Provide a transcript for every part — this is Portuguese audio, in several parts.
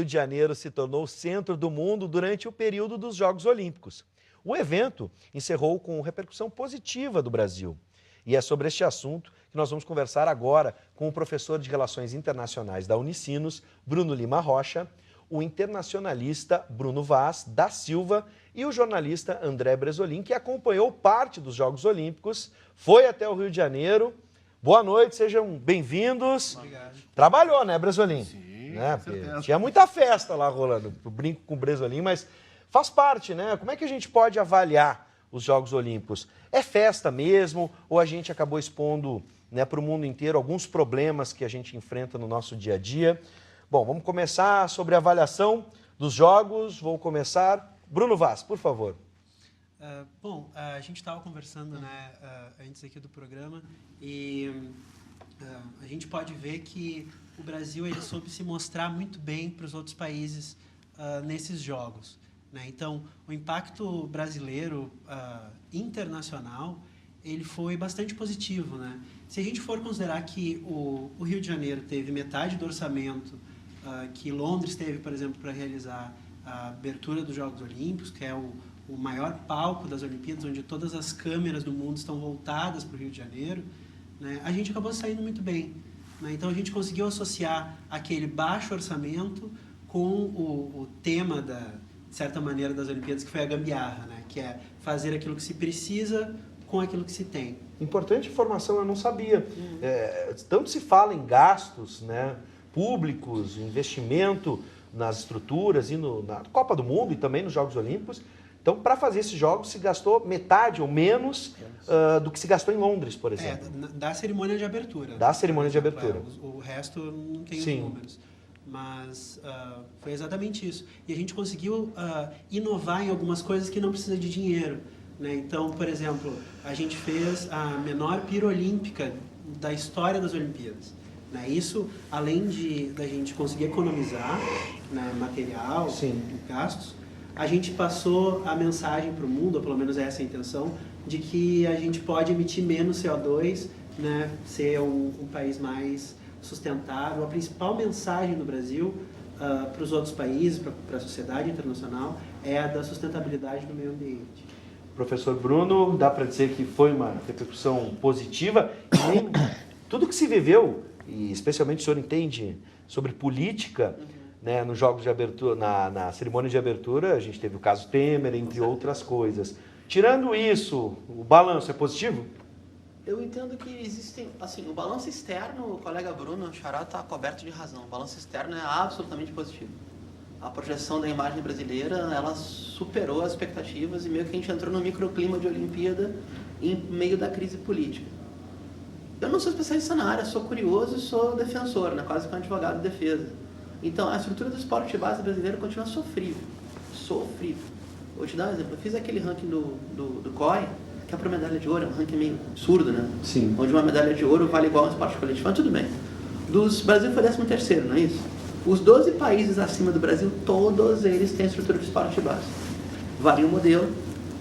Rio de Janeiro se tornou o centro do mundo durante o período dos Jogos Olímpicos. O evento encerrou com repercussão positiva do Brasil. E é sobre este assunto que nós vamos conversar agora com o professor de Relações Internacionais da Unicinos, Bruno Lima Rocha, o internacionalista Bruno Vaz da Silva e o jornalista André Bresolim, que acompanhou parte dos Jogos Olímpicos, foi até o Rio de Janeiro. Boa noite, sejam bem-vindos. Obrigado. Trabalhou, né, Bresolim? Sim, né? com certeza. Tinha muita festa lá rolando, eu brinco com o Bresolim, mas faz parte, né? Como é que a gente pode avaliar os Jogos Olímpicos? É festa mesmo ou a gente acabou expondo, né, para o mundo inteiro alguns problemas que a gente enfrenta no nosso dia a dia? Bom, vamos começar sobre a avaliação dos Jogos. Vou começar. Bruno Vaz, por favor. A gente estava conversando, né, antes aqui do programa e a gente pode ver que o Brasil ele soube se mostrar muito bem para os outros países nesses Jogos, né? Então, o impacto brasileiro internacional ele foi bastante positivo, né? Se a gente for considerar que o Rio de Janeiro teve metade do orçamento que Londres teve, por exemplo, para realizar a abertura dos Jogos Olímpicos, que é o maior palco das Olimpíadas, onde todas as câmeras do mundo estão voltadas para o Rio de Janeiro, né, a gente acabou saindo muito bem, né? Então, a gente conseguiu associar aquele baixo orçamento com o tema, de certa maneira, das Olimpíadas, que foi a gambiarra, né? Que é fazer aquilo que se precisa com aquilo que se tem. Importante informação, eu não sabia. Tanto se fala em gastos, né, públicos, investimento nas estruturas e na Copa do Mundo e também nos Jogos Olímpicos. Então, para fazer esses jogos, se gastou metade ou menos do que se gastou em Londres, por exemplo. Da cerimônia de abertura. Da cerimônia de abertura. O resto não tem os números. Mas foi exatamente isso. E a gente conseguiu inovar em algumas coisas que não precisa de dinheiro, né? Então, por exemplo, a gente fez a menor pira olímpica da história das Olimpíadas. Né? Isso, além da gente conseguir economizar, né, material, gastos, a gente passou a mensagem para o mundo, ou pelo menos essa é a intenção, de que a gente pode emitir menos CO2, né, ser um país mais sustentável. A principal mensagem do Brasil para os outros países, para a sociedade internacional, é a da sustentabilidade do meio ambiente. Professor Bruno, dá para dizer que foi uma repercussão positiva e nem tudo que se viveu, e especialmente o senhor entende sobre política, né, nos jogos de abertura, na cerimônia de abertura, a gente teve o caso Temer, entre outras coisas. Tirando isso, o balanço é positivo? Eu entendo que existem, assim, o balanço externo, o colega Bruno Xará está coberto de razão. O balanço externo é absolutamente positivo. A projeção da imagem brasileira, ela superou as expectativas e meio que a gente entrou no microclima de Olimpíada em meio da crise política. Eu não sou especialista na área, sou curioso e sou defensor, né, quase que um advogado de defesa. Então, a estrutura do esporte de base brasileiro continua sofrível. Sofrível. Vou te dar um exemplo. Eu fiz aquele ranking do COI, que é para medalha de ouro, é um ranking meio absurdo, né? Sim. Onde uma medalha de ouro vale igual a um esporte coletivo. Mas tudo bem. Brasil foi 13º, não é isso? Os 12 países acima do Brasil, todos eles têm estrutura de esporte de base. Varia o modelo,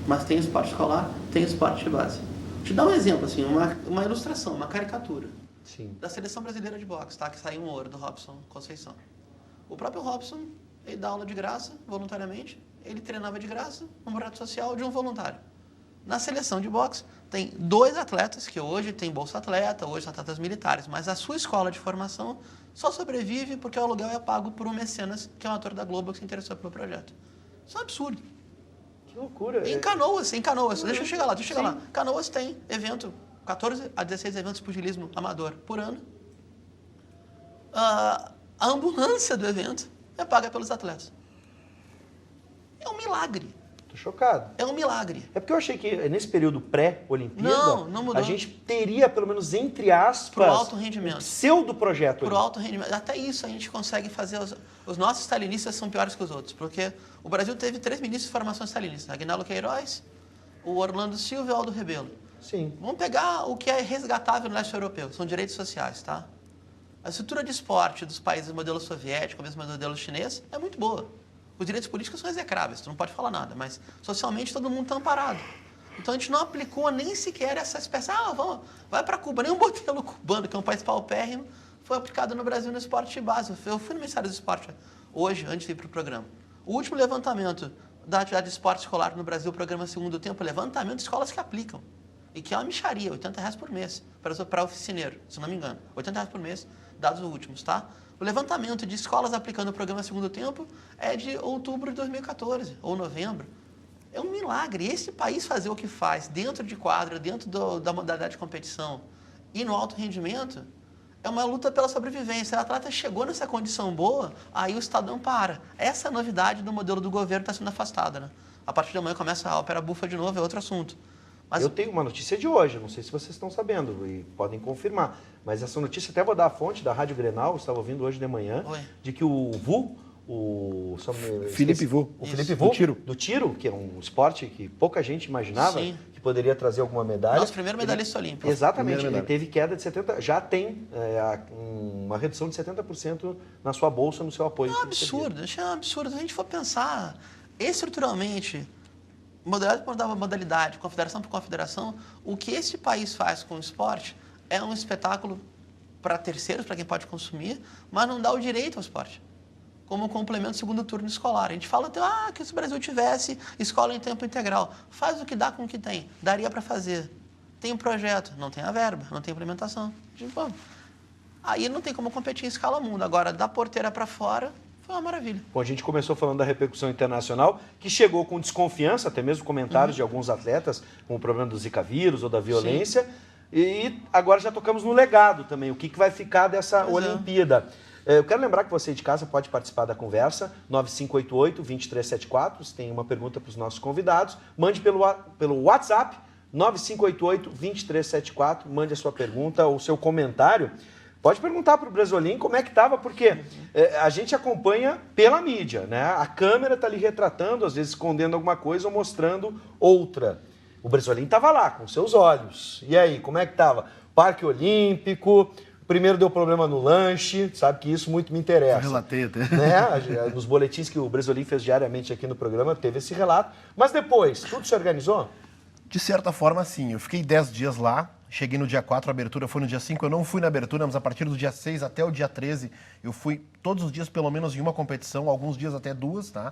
mas tem esporte escolar, tem esporte de base. Vou te dar um exemplo, assim, uma ilustração, uma caricatura. Sim. Da seleção brasileira de boxe, tá? Que saiu um ouro do Robson Conceição. O próprio Robson, ele dá aula de graça, voluntariamente. Ele treinava de graça, um projeto social de um voluntário. Na seleção de boxe, tem 2 atletas, que hoje tem Bolsa Atleta, hoje são atletas militares, mas a sua escola de formação só sobrevive porque o aluguel é pago por um mecenas, que é um ator da Globo que se interessou pelo projeto. Isso é um absurdo. Que loucura. Em Canoas, deixa eu chegar lá. Canoas tem evento, 14 a 16 eventos de pugilismo amador por ano. A ambulância do evento é paga pelos atletas. É um milagre. Tô chocado. É um milagre. É porque eu achei que nesse período pré-Olimpíada, não mudou. a gente teria, pelo menos entre aspas, Pro alto rendimento. um pseudo-projeto. Pro alto rendimento. Até isso a gente consegue fazer. Os nossos stalinistas são piores que os outros, porque o Brasil teve 3 ministros de formação stalinista. Aguinaldo Queiroz, o Orlando Silva e o Aldo Rebelo. Sim. Vamos pegar o que é resgatável no leste europeu, são direitos sociais, tá? A estrutura de esporte dos países do modelo soviético, mesmo do modelo chinês, é muito boa. Os direitos políticos são execráveis, tu não pode falar nada, mas socialmente todo mundo está amparado. Então a gente não aplicou nem sequer essa espécie, vai para Cuba, nem um modelo cubano, que é um país paupérrimo, foi aplicado no Brasil no esporte de base. Eu fui no Ministério do Esporte hoje, antes de ir para o programa. O último levantamento da atividade de esporte escolar no Brasil, o programa Segundo Tempo, levantamento de escolas que aplicam. E que é uma mixaria, R$80 por mês, para oficineiro, se não me engano. R$80 por mês, dados últimos, tá? O levantamento de escolas aplicando o programa Segundo Tempo é de outubro de 2014, ou novembro. É um milagre. Esse país fazer o que faz dentro de quadra, dentro da modalidade de competição e no alto rendimento, é uma luta pela sobrevivência. O atleta chegou nessa condição boa, aí o Estadão para. Essa novidade do modelo do governo está sendo afastada, né? A partir de amanhã começa a ópera bufa de novo, é outro assunto. Mas... Eu tenho uma notícia de hoje, não sei se vocês estão sabendo e podem confirmar, mas essa notícia, até vou dar a fonte da Rádio Grenal, estava ouvindo hoje de manhã, de que o VU, Felipe Vu. O Felipe Vu, do tiro, que é um esporte que pouca gente imaginava que poderia trazer alguma medalha. Nosso primeiro medalhista olímpico. Exatamente, ele teve queda de 70%, já tem uma redução de 70% na sua bolsa, no seu apoio. É um absurdo, é um absurdo. Se a gente for pensar estruturalmente, modalidade, confederação por confederação, o que esse país faz com o esporte é um espetáculo para terceiros, para quem pode consumir, mas não dá o direito ao esporte, como um complemento do segundo turno escolar. A gente fala até que se o Brasil tivesse escola em tempo integral, faz o que dá com o que tem, daria para fazer. Tem um projeto, não tem a verba, não tem implementação. Aí não tem como competir em escala mundo. Agora, da porteira para fora, foi uma maravilha. Bom, a gente começou falando da repercussão internacional, que chegou com desconfiança, até mesmo comentários de alguns atletas com o problema do Zika vírus ou da violência. Sim. E agora já tocamos no legado também, o que vai ficar dessa Olimpíada. Eu quero lembrar que você de casa pode participar da conversa, 9588-2374, se tem uma pergunta para os nossos convidados, mande pelo WhatsApp, 9588-2374, mande a sua pergunta ou seu comentário. Pode perguntar para o Brasolim como é que estava, porque a gente acompanha pela mídia, né? A câmera está ali retratando, às vezes escondendo alguma coisa ou mostrando outra. O Brasolim estava lá, com seus olhos. E aí, como é que estava? Parque Olímpico, primeiro deu problema no lanche, sabe que isso muito me interessa. Eu relatei até. Né? Nos boletins que o Brasolim fez diariamente aqui no programa, teve esse relato. Mas depois, tudo se organizou? De certa forma, sim. Eu fiquei 10 dias lá. Cheguei no dia 4, a abertura foi no dia 5. Eu não fui na abertura, mas a partir do dia 6 até o dia 13, eu fui todos os dias pelo menos em uma competição, alguns dias até duas, tá?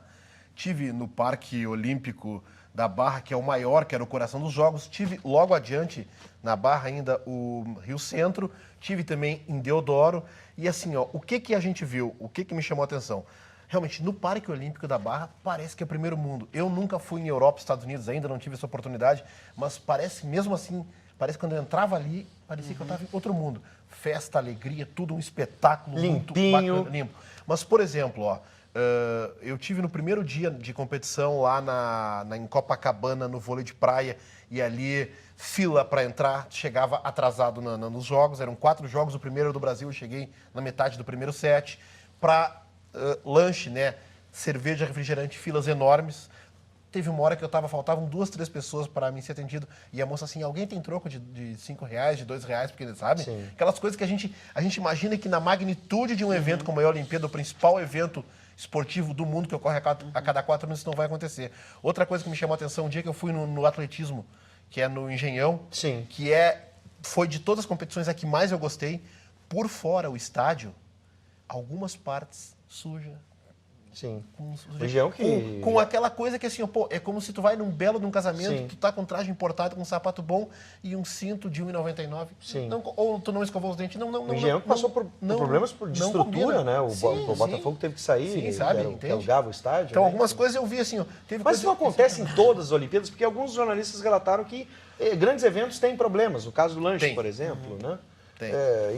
Tive no Parque Olímpico da Barra, que é o maior, que era o coração dos jogos. Tive logo adiante, na Barra ainda, o Rio Centro. Tive também em Deodoro. E assim, ó, o que a gente viu? O que me chamou a atenção? Realmente, no Parque Olímpico da Barra, parece que é o primeiro mundo. Eu nunca fui em Europa, Estados Unidos ainda, não tive essa oportunidade, mas parece mesmo assim... Parece que quando eu entrava ali, parecia que eu estava em outro mundo. Festa, alegria, tudo um espetáculo. Limpinho. Muito limpo. Mas, por exemplo, ó, eu tive no primeiro dia de competição lá em Copacabana, no vôlei de praia, e ali, fila para entrar, chegava atrasado nos jogos. Eram 4 jogos, o primeiro do Brasil, eu cheguei na metade do primeiro set. Para lanche, né, cerveja, refrigerante, filas enormes. Teve uma hora que faltavam 2, 3 pessoas para mim ser atendido. E a moça assim, alguém tem troco de R$5, de R$2, porque eles sabem? Sim. Aquelas coisas que a gente imagina que na magnitude de um evento como a Olimpíada, o principal evento esportivo do mundo que ocorre a cada 4 anos, isso não vai acontecer. Outra coisa que me chamou a atenção, um dia que eu fui no atletismo, que é no Engenhão, Sim. que foi de todas as competições a que mais eu gostei. Por fora, o estádio, algumas partes sujas. Sim. Com aquela coisa que assim, pô, é como se tu vai num casamento, Sim. tu tá com traje importado, com um sapato bom e um cinto de R$1,99. Sim. Ou tu não escovou os dentes. O Engenhão passou por problemas de estrutura, né? O Botafogo teve que sair, sim, sabe, que alugava o estádio. Então, né? algumas coisas eu vi assim, ó. Mas isso não acontece em todas as Olimpíadas, porque alguns jornalistas relataram que grandes eventos têm problemas. O caso do lanche, por exemplo, né?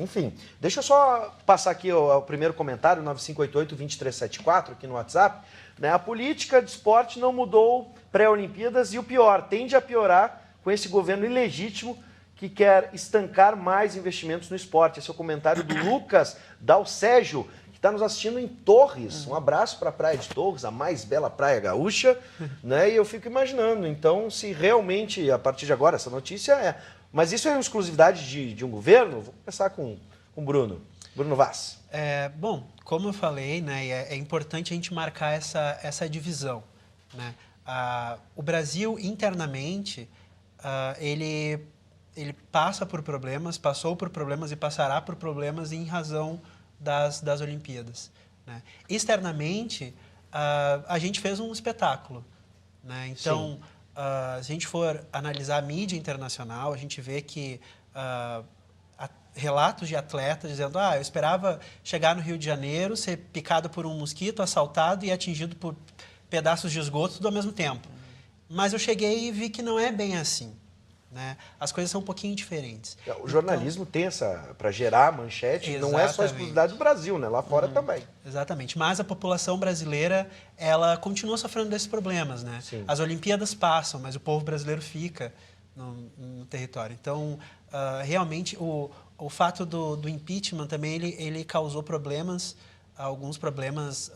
Enfim, deixa eu só passar aqui o primeiro comentário, 9588-2374, aqui no WhatsApp. Né? A política de esporte não mudou pré-Olimpíadas e o pior, tende a piorar com esse governo ilegítimo que quer estancar mais investimentos no esporte. Esse é o comentário do Lucas Dalcégio, que está nos assistindo em Torres. Um abraço para a Praia de Torres, a mais bela praia gaúcha. Né? E eu fico imaginando, então, se realmente, a partir de agora, essa notícia Mas isso é uma exclusividade de um governo? Vou começar com o Bruno Vaz. Bom, como eu falei, né, é importante a gente marcar essa divisão. Né? O Brasil, internamente, ele passou por problemas e passará por problemas em razão das Olimpíadas. né? Externamente, a gente fez um espetáculo, né? Então, se a gente for analisar a mídia internacional, a gente vê que relatos de atletas dizendo: eu esperava chegar no Rio de Janeiro, ser picado por um mosquito, assaltado e atingido por pedaços de esgoto tudo ao mesmo tempo. Mas eu cheguei e vi que não é bem assim, né? As coisas são um pouquinho diferentes. O jornalismo tem essa, para gerar manchete, não é só a exclusividade do Brasil, né? Lá fora também. Exatamente. Mas a população brasileira, ela continua sofrendo desses problemas, né? Sim. As Olimpíadas passam, mas o povo brasileiro fica no território. Então, realmente, o fato do impeachment também, ele causou problemas, alguns problemas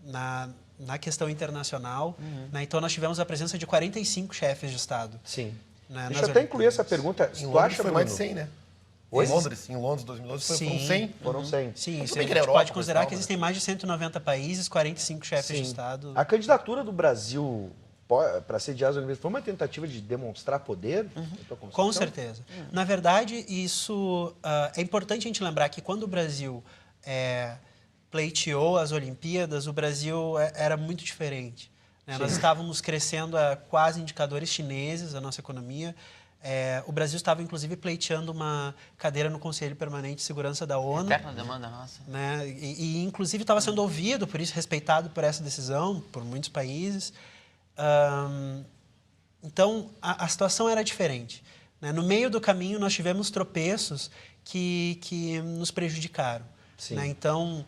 na questão internacional. Né? Então, nós tivemos a presença de 45 chefes de Estado. Sim. Né, Deixa eu até incluir essa pergunta. Em Tu Londres acha, foi Bruno? mais de 100, né? Oi? Em Londres, 2012, foram 100. Foram 100. Sim, Tudo você bem que na Europa, pode considerar mas que existem mais de 190 países, 45 chefes de Estado. A candidatura do Brasil para sediar as Olimpíadas foi uma tentativa de demonstrar poder? Com certeza. Na verdade, isso é importante a gente lembrar que quando o Brasil pleiteou as Olimpíadas, o Brasil era muito diferente. Né? Nós estávamos crescendo a quase indicadores chineses, a nossa economia. O Brasil estava, inclusive, pleiteando uma cadeira no Conselho Permanente de Segurança da ONU. Eterna demanda nossa. Né? Inclusive, estava sendo ouvido, por isso, respeitado por essa decisão, por muitos países. Então, a situação era diferente. Né? No meio do caminho, nós tivemos tropeços que nos prejudicaram. Né? Então,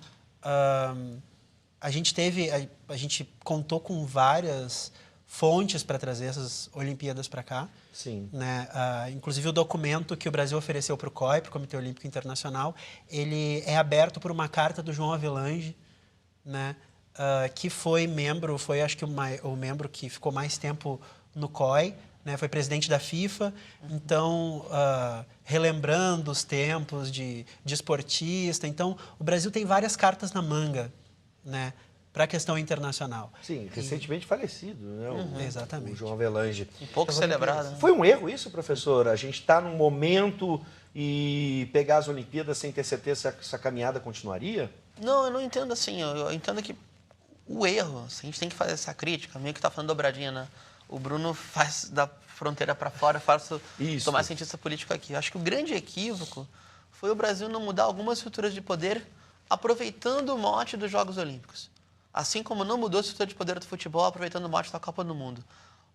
a gente contou com várias fontes para trazer essas Olimpíadas para cá. Sim. Né? Inclusive, o documento que o Brasil ofereceu para o COI, para o Comitê Olímpico Internacional, ele é aberto por uma carta do João Avelange, né? Que foi acho que o membro que ficou mais tempo no COI, né? Foi presidente da FIFA. Então, relembrando os tempos de esportista. Então, o Brasil tem várias cartas na manga, né? Para a questão internacional. Sim, recentemente falecido, né? Exatamente. O João Avelange. Um pouco celebrado. Né? Foi um erro isso, professor? A gente está num momento e pegar as Olimpíadas sem ter certeza se essa caminhada continuaria? Não, eu não entendo assim. Eu entendo que o erro, assim, a gente tem que fazer essa crítica, meio que está falando dobradinha, né? O Bruno faz da fronteira para fora, faço tomar cientista político aqui. Eu acho que o grande equívoco foi o Brasil não mudar algumas estruturas de poder aproveitando o mote dos Jogos Olímpicos. Assim como não mudou a estrutura de poder do futebol aproveitando o mote da Copa do Mundo.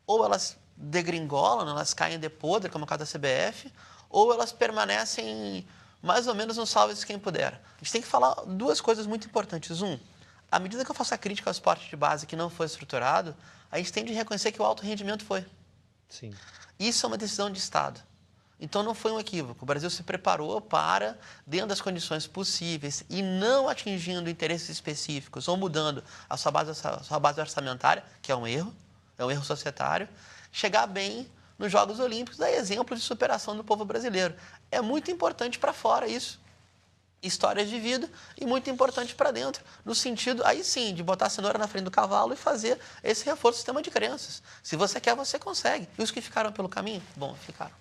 Ou elas degringolam, elas caem de podre, como é o caso da CBF, ou elas permanecem mais ou menos no salve-se quem puder. A gente tem que falar duas coisas muito importantes. À medida que eu faço a crítica ao esporte de base que não foi estruturado, a gente tem de reconhecer que o alto rendimento foi. Sim. Isso é uma decisão de Estado. Então, não foi um equívoco. O Brasil se preparou para, dentro das condições possíveis e não atingindo interesses específicos ou mudando a sua base orçamentária, que é um erro societário, chegar bem nos Jogos Olímpicos, dar exemplo de superação do povo brasileiro. É muito importante para fora isso. Histórias de vida e muito importante para dentro, no sentido, aí sim, de botar a cenoura na frente do cavalo e fazer esse reforço do sistema de crenças. Se você quer, você consegue. E os que ficaram pelo caminho? Bom, ficaram.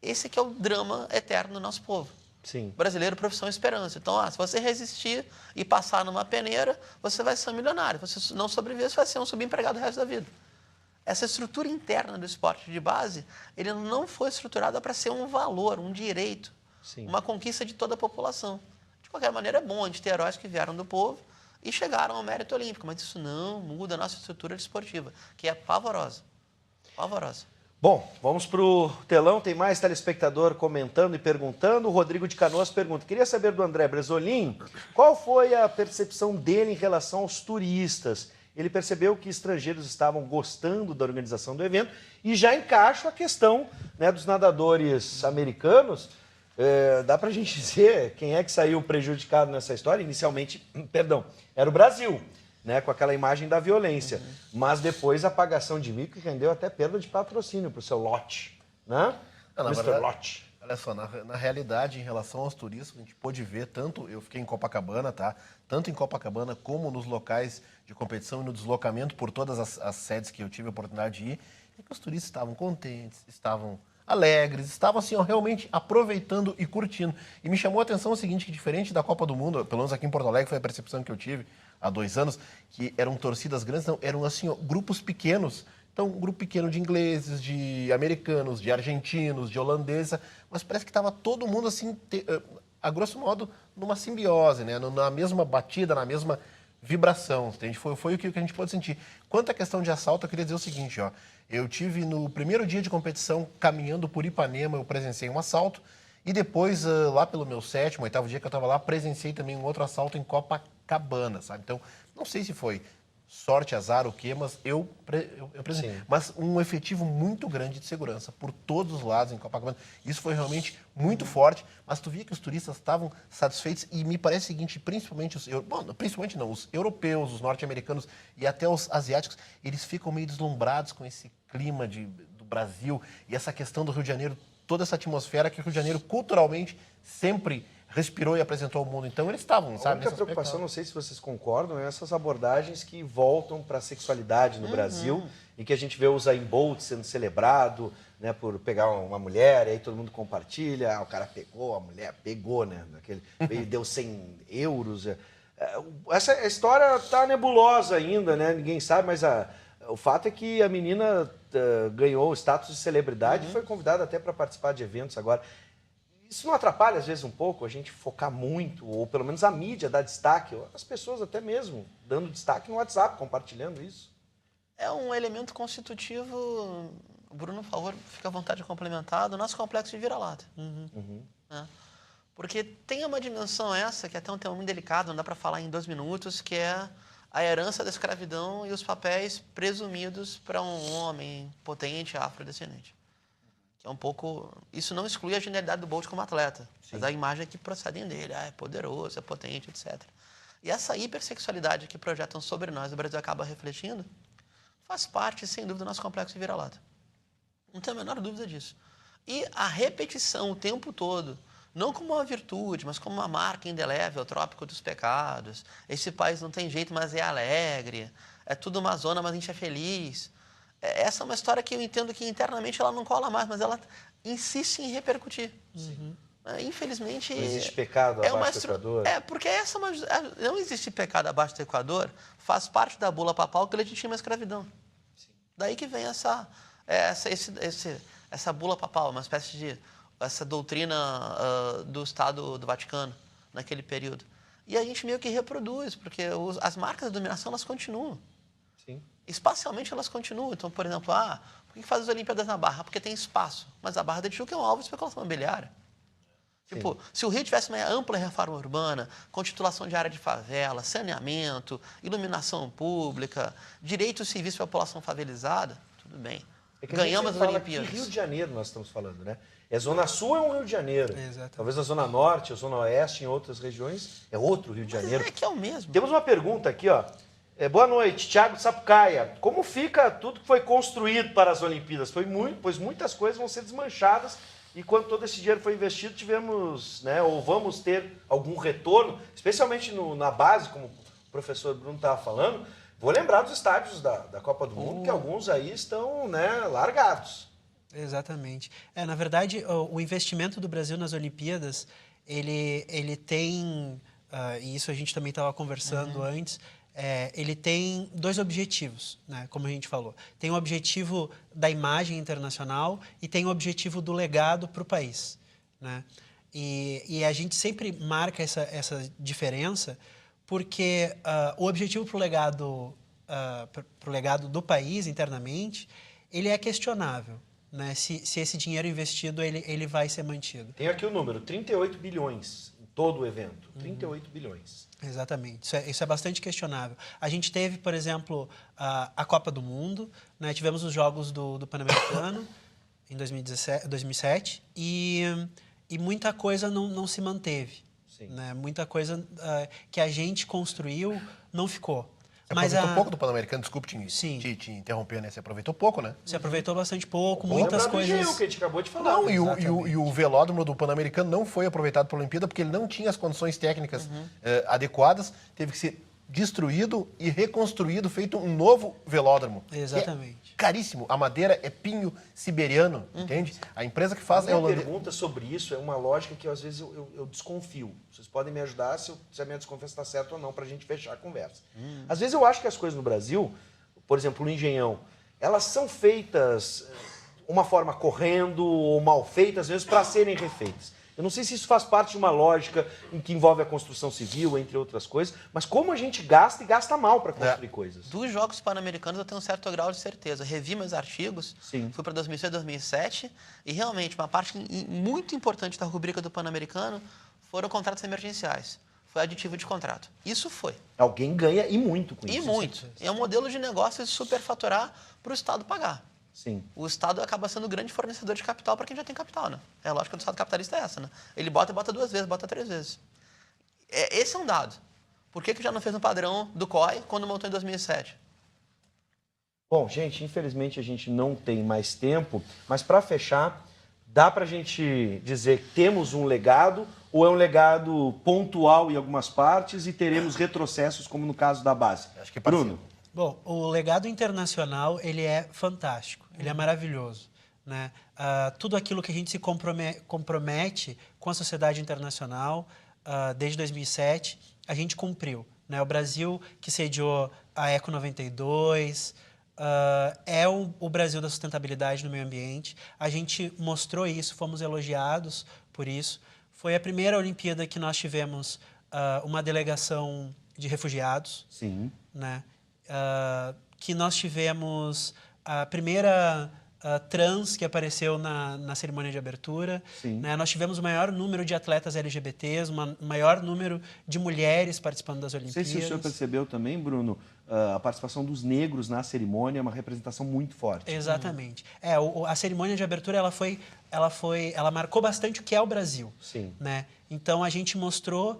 Esse que é o drama eterno do nosso povo. Sim. Brasileiro, profissão e esperança. Então, se você resistir e passar numa peneira, você vai ser um milionário. Se você não sobreviver, você vai ser um subempregado o resto da vida. Essa estrutura interna do esporte de base, ele não foi estruturada para ser um valor, um direito. Sim. Uma conquista de toda a população. De qualquer maneira, é bom a gente ter heróis que vieram do povo e chegaram ao mérito olímpico, mas isso não muda a nossa estrutura desportiva, que é pavorosa. Pavorosa. Bom, vamos para o telão, tem mais telespectador comentando e perguntando. O Rodrigo de Canoas pergunta, queria saber do André Bresolim, qual foi a percepção dele em relação aos turistas? Ele percebeu que estrangeiros estavam gostando da organização do evento e já encaixa a questão, né, dos nadadores americanos. Dá para a gente dizer quem é que saiu prejudicado nessa história? Inicialmente, era o Brasil, né, com aquela imagem da violência. Mas depois a apagação de mico rendeu até perda de patrocínio para o seu lote, né? Mr. Lote. Olha só, na realidade, em relação aos turistas, a gente pôde ver, eu fiquei em Copacabana, tá? Tanto em Copacabana como nos locais de competição e no deslocamento por todas as sedes que eu tive a oportunidade de ir, é que os turistas estavam contentes, estavam alegres, estavam assim, ó, realmente aproveitando e curtindo. E me chamou a atenção o seguinte, que diferente da Copa do Mundo, pelo menos aqui em Porto Alegre foi a percepção que eu tive há 2 anos, que eram torcidas grandes, não, eram assim, ó, grupos pequenos. Então, um grupo pequeno de ingleses, de americanos, de argentinos, de holandeses, mas parece que estava todo mundo assim, a grosso modo, numa simbiose, né? Na mesma batida, na mesma vibração, entende? Foi o que a gente pôde sentir. Quanto à questão de assalto, eu queria dizer o seguinte, ó. Eu tive no primeiro dia de competição, caminhando por Ipanema, eu presenciei um assalto. E depois, lá pelo meu 7º, 8º dia que eu estava lá, presenciei também um outro assalto em Copacabana, sabe? Então, não sei se foi sorte, azar, o quê, mas eu presenciei. Mas um efetivo muito grande de segurança por todos os lados em Copacabana. Isso foi realmente muito forte, mas tu via que os turistas estavam satisfeitos e me parece o seguinte, principalmente os europeus, os norte-americanos e até os asiáticos, eles ficam meio deslumbrados com esse clima do Brasil e essa questão do Rio de Janeiro, toda essa atmosfera que o Rio de Janeiro culturalmente sempre respirou e apresentou ao mundo. Então eles estavam, sabe? A única preocupação, não sei se vocês concordam, é essas abordagens que voltam para a sexualidade no Brasil e que a gente vê o Usain Bolt sendo celebrado, né, por pegar uma mulher, e aí todo mundo compartilha, o cara pegou, a mulher pegou, né? Ele deu 100 euros. Essa história está nebulosa ainda, né? Ninguém sabe, mas o fato é que a menina ganhou o status de celebridade e foi convidada até para participar de eventos agora. Isso não atrapalha, às vezes, um pouco a gente focar muito, ou pelo menos a mídia dar destaque, ou as pessoas até mesmo dando destaque no WhatsApp, compartilhando isso? É um elemento constitutivo, o Bruno, por favor, fica à vontade de complementar, do nosso complexo de vira-lata. Né? Porque tem uma dimensão essa, que é até um tema muito delicado, não dá para falar em 2 minutos, que é a herança da escravidão e os papéis presumidos para um homem potente afrodescendente. É um pouco... Isso não exclui a genialidade do Bolt como atleta, mas a imagem que procedem dele. É poderoso, é potente, etc. E essa hipersexualidade que projetam sobre nós, o Brasil acaba refletindo, faz parte, sem dúvida, do nosso complexo de vira-lata. Não tenho a menor dúvida disso. E a repetição o tempo todo, não como uma virtude, mas como uma marca indelével, trópico dos pecados. Esse país não tem jeito, mas é alegre. É tudo uma zona, mas a gente é feliz. Essa é uma história que eu entendo que internamente ela não cola mais, mas ela insiste em repercutir. Infelizmente... Não existe pecado abaixo do Equador? Porque não existe pecado abaixo do Equador, faz parte da bula papal que legitima a escravidão. Sim. Daí que vem essa bula papal, uma espécie de... essa doutrina do Estado do Vaticano, naquele período. E a gente meio que reproduz, porque as marcas de dominação, elas continuam. Sim. Espacialmente elas continuam. Então, por exemplo, por que faz as Olimpíadas na Barra? Porque tem espaço. Mas a Barra da Tijuca é um alvo de especulação imobiliária. Tipo, se o Rio tivesse uma ampla reforma urbana, com titulação de área de favela, saneamento, iluminação pública, direitos civis para a população favelizada, tudo bem. Ganhamos as Olimpíadas. Que Rio de Janeiro nós estamos falando, né? Zona Sul é um Rio de Janeiro. Exatamente. Talvez a Zona Norte, a Zona Oeste, em outras regiões, é outro Rio de Janeiro. Mas que é o mesmo. Temos uma pergunta aqui, ó. Boa noite, Thiago Sapucaia. Como fica tudo que foi construído para as Olimpíadas? Pois muitas coisas vão ser desmanchadas e quando todo esse dinheiro foi investido, tivemos, né, ou vamos ter algum retorno, especialmente na base, como o professor Bruno estava falando. Vou lembrar dos estádios da Copa do Mundo, que alguns aí estão, né, largados. Exatamente. Na verdade, o investimento do Brasil nas Olimpíadas, ele tem, e isso a gente também estava conversando antes, ele tem 2 objetivos, né, como a gente falou. Tem o objetivo da imagem internacional e tem o objetivo do legado para o país. Né? E a gente sempre marca essa diferença porque o objetivo para o legado do país internamente, ele é questionável. Né? Se esse dinheiro investido ele vai ser mantido. Tem aqui o número, 38 bilhões em todo o evento. 38 bilhões. Exatamente. Isso é bastante questionável. A gente teve, por exemplo, a Copa do Mundo, né? Tivemos os Jogos do Pan-Americano em 2007 e muita coisa não se manteve. Sim. Né? Muita coisa que a gente construiu não ficou. Você aproveitou pouco do Pan-Americano, desculpe te interromper, né? Você aproveitou pouco, né? Você aproveitou bastante pouco, muitas coisas... Engenho, que a gente acabou de falar. Não, e o velódromo do Pan-Americano não foi aproveitado para a Olimpíada porque ele não tinha as condições técnicas adequadas, teve que ser destruído e reconstruído, feito um novo velódromo. Exatamente. Caríssimo. A madeira é pinho siberiano, entende? A empresa que faz é A minha holandesa. pergunta sobre isso é uma lógica que às vezes eu desconfio. Vocês podem me ajudar se a minha desconfiança está certa ou não, para a gente fechar a conversa. Às vezes eu acho que as coisas no Brasil, por exemplo, no Engenhão, elas são feitas uma forma correndo ou mal feitas, às vezes, para serem refeitas. Eu não sei se isso faz parte de uma lógica em que envolve a construção civil, entre outras coisas, mas como a gente gasta e gasta mal para construir coisas. Dos Jogos Pan-Americanos eu tenho um certo grau de certeza. Revi meus artigos, Sim. fui para 2006, 2007, e realmente uma parte muito importante da rubrica do Pan-Americano foram contratos emergenciais. Foi aditivo de contrato. Isso foi. Alguém ganha e muito com isso. E muito. É um modelo de negócio de superfaturar para o Estado pagar. Sim. O Estado acaba sendo o grande fornecedor de capital para quem já tem capital, né? É a lógica do Estado capitalista é essa, né? Ele bota 2 vezes, bota 3 vezes. Esse é um dado. Por que já não fez no padrão do COI quando montou em 2007? Bom, gente, infelizmente a gente não tem mais tempo, mas para fechar, dá para a gente dizer que temos um legado ou é um legado pontual em algumas partes e teremos retrocessos, como no caso da base? Acho que Bruno? Bom, o legado internacional, ele é fantástico, ele é maravilhoso, né? Tudo aquilo que a gente se compromete com a sociedade internacional, desde 2007, a gente cumpriu, né? O Brasil, que sediou a Eco 92, é o Brasil da sustentabilidade no meio ambiente. A gente mostrou isso, fomos elogiados por isso. Foi a primeira Olimpíada que nós tivemos uma delegação de refugiados, Sim. né? Que nós tivemos a primeira trans que apareceu na cerimônia de abertura. Sim. Né? Nós tivemos o maior número de atletas LGBTs, o maior número de mulheres participando das Não sei Olimpíadas. se o senhor percebeu também, Bruno, a participação dos negros na cerimônia é uma representação muito forte. Exatamente. A cerimônia de abertura ela marcou bastante o que é o Brasil. Sim. Né? Então a gente mostrou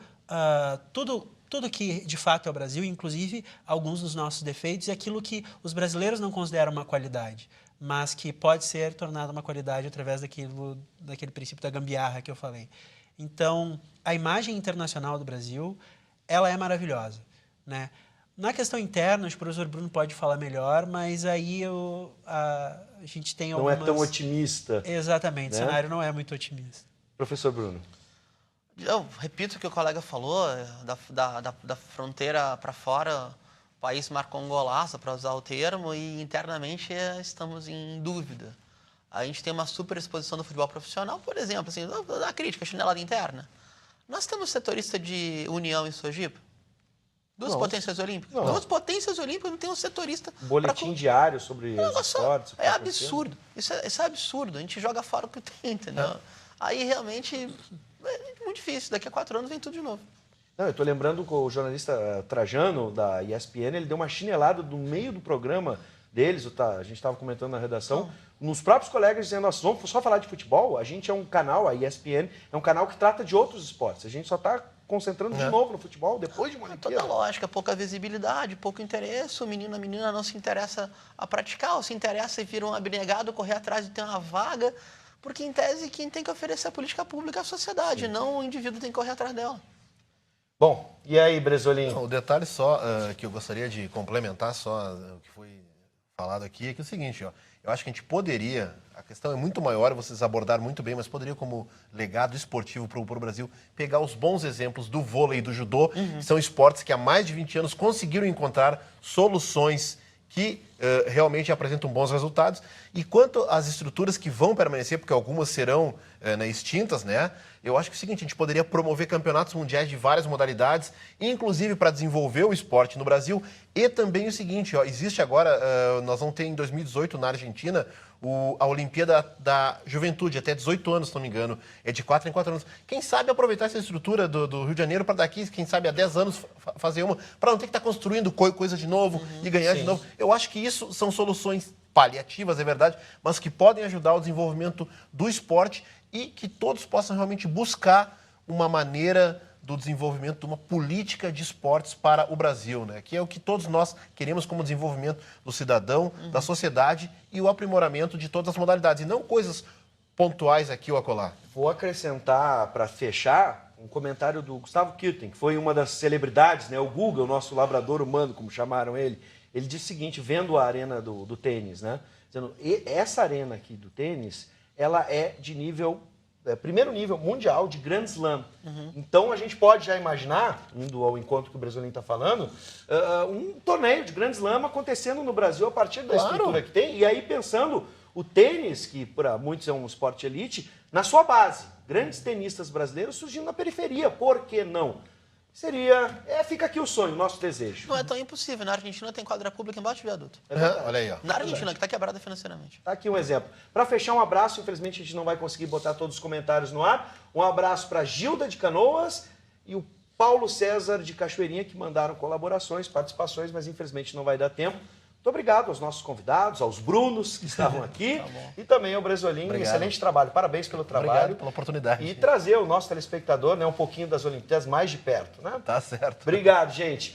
tudo que de fato é o Brasil, inclusive alguns dos nossos defeitos e aquilo que os brasileiros não consideram uma qualidade, mas que pode ser tornado uma qualidade através daquele princípio da gambiarra que eu falei. Então, a imagem internacional do Brasil, ela é maravilhosa, né? Na questão interna, acho que o professor Bruno pode falar melhor, mas aí a gente tem algumas... Não é tão otimista. Exatamente, né? O cenário não é muito otimista. Professor Bruno. Eu repito o que o colega falou, da fronteira para fora, o país marcou um golaço, para usar o termo, e internamente estamos em dúvida. A gente tem uma superexposição do futebol profissional, por exemplo, assim, a crítica, a chinelada interna. Nós temos setorista de União em Sojipa? Duas Não. potências olímpicas? Não. 2 potências olímpicas não tem um setorista. Boletim diário sobre os esportes. É absurdo. Isso é absurdo. A gente joga fora o que tem, entendeu? Aí realmente é muito difícil. Daqui a 4 anos vem tudo de novo. Não, eu estou lembrando que o jornalista Trajano, da ESPN, ele deu uma chinelada no meio do programa deles, a gente estava comentando na redação, nos próprios colegas dizendo, nós vamos só falar de futebol, a gente é um canal, a ESPN, é um canal que trata de outros esportes, a gente só está concentrando de novo no futebol, depois de uma Olimpíada. Toda lógica, pouca visibilidade, pouco interesse, a menina não se interessa a praticar, ou se interessa e vira um abnegado, correr atrás de ter uma vaga, porque em tese quem tem que oferecer a política pública é a sociedade, não o indivíduo tem que correr atrás dela. Bom, e aí, Bresolim? O detalhe só que eu gostaria de complementar só o que foi falado aqui é que é o seguinte, ó, eu acho que a gente poderia, a questão é muito maior, vocês abordaram muito bem, mas poderia como legado esportivo para o Brasil pegar os bons exemplos do vôlei e do judô, que são esportes que há mais de 20 anos conseguiram encontrar soluções que realmente apresentam bons resultados. E quanto às estruturas que vão permanecer, porque algumas serão extintas, né? Eu acho que é o seguinte, a gente poderia promover campeonatos mundiais de várias modalidades, inclusive para desenvolver o esporte no Brasil. E também o seguinte, ó, existe agora, nós vamos ter em 2018 na Argentina, a Olimpíada da Juventude, até 18 anos, se não me engano, é de 4 em 4 anos. Quem sabe aproveitar essa estrutura do Rio de Janeiro para daqui, quem sabe há 10 anos fazer uma, para não ter que estar construindo coisa de novo e ganhar de novo. Eu acho que isso são soluções paliativas, é verdade, mas que podem ajudar o desenvolvimento do esporte e que todos possam realmente buscar uma maneira do desenvolvimento de uma política de esportes para o Brasil, né? Que é o que todos nós queremos como desenvolvimento do cidadão, da sociedade e o aprimoramento de todas as modalidades, e não coisas pontuais aqui ou acolá. Vou acrescentar, para fechar, um comentário do Gustavo Kirten, que foi uma das celebridades, né? O Guga, o nosso labrador humano, como chamaram ele. Ele disse o seguinte, vendo a arena do tênis, né? Dizendo, essa arena aqui do tênis, ela é de nível, primeiro nível mundial de Grand Slam. Então a gente pode já imaginar, indo ao encontro que o Brasilino está falando, um torneio de Grand Slam acontecendo no Brasil a partir da estrutura que tem. E aí pensando o tênis, que para muitos é um esporte elite, na sua base. Grandes tenistas brasileiros surgindo na periferia, por que não? Fica aqui o sonho, o nosso desejo. Não é tão impossível. Na Argentina tem quadra pública embaixo de viaduto. Olha aí, ó. Na Argentina, que está quebrada financeiramente. Tá aqui um exemplo. Para fechar, um abraço. Infelizmente, a gente não vai conseguir botar todos os comentários no ar. Um abraço para Gilda de Canoas e o Paulo César de Cachoeirinha, que mandaram colaborações, participações, mas infelizmente não vai dar tempo. Muito obrigado aos nossos convidados, aos Brunos que estavam aqui e também ao Bresolim. Excelente trabalho. Parabéns pelo trabalho. Obrigado pela oportunidade. E trazer o nosso telespectador, né, um pouquinho das Olimpíadas mais de perto, né? Tá certo. Obrigado, gente.